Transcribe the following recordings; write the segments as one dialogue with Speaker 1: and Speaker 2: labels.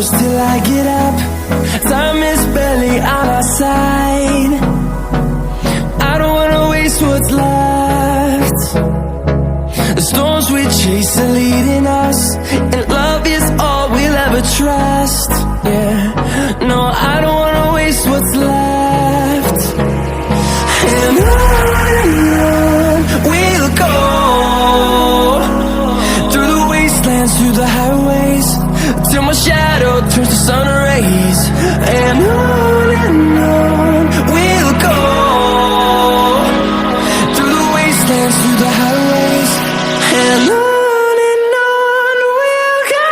Speaker 1: close till I get up. Time is barely on our side. I don't wanna waste what's left. The storms we chase are leading us, and love is all we'll ever trust. Yeah, no, I don't wanna waste what's left. And on we'll go, through the wastelands, through the highways, till my shadow turns to sun rays. And on we'll go, through the wastelands, through the highways, and on we'll go.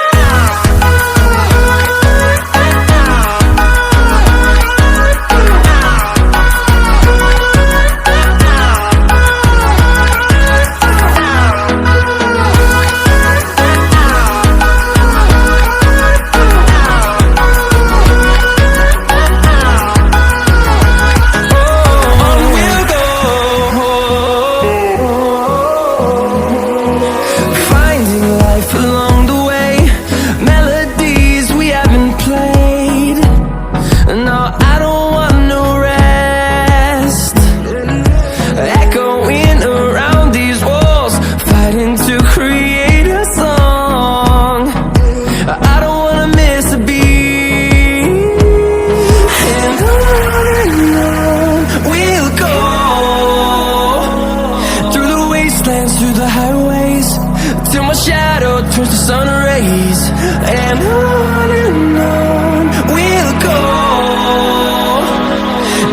Speaker 1: Through the highways, till my shadow turns to sun rays. And on we'll go,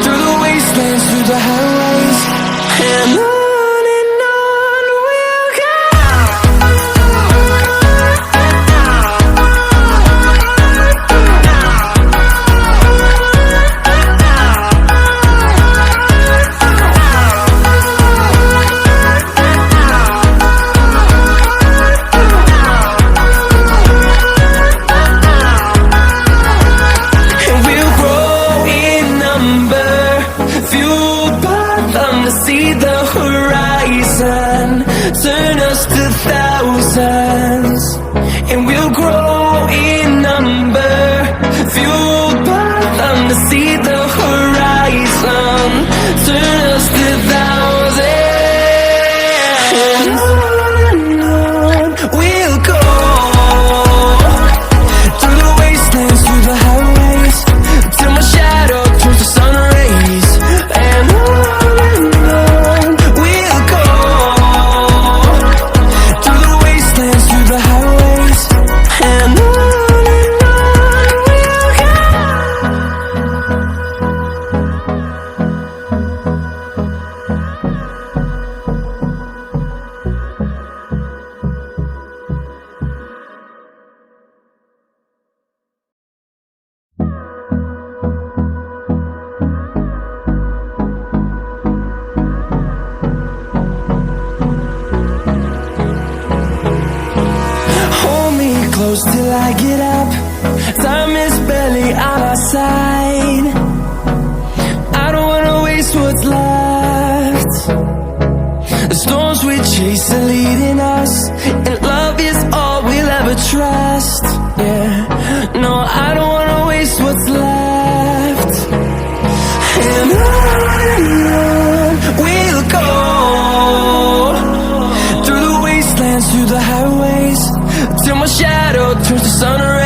Speaker 1: through the wastelands, through the highways, and on we'll go. See the horizon, turn us to thousands, and we'll grow in number, fueled by them to see the horizon, turn us to thousands. And on we'll go, through the wastelands, through the highways, till my shadow turns to sun rays. And close till I get up. Time is barely on our side. I don't wanna waste what's left. The storms we chase are leading us, and love is all we'll ever trust. Yeah, no, I don't wanna waste what's left. And on we'll go, through the wastelands, through the highways, till my shadow turns to sun rays.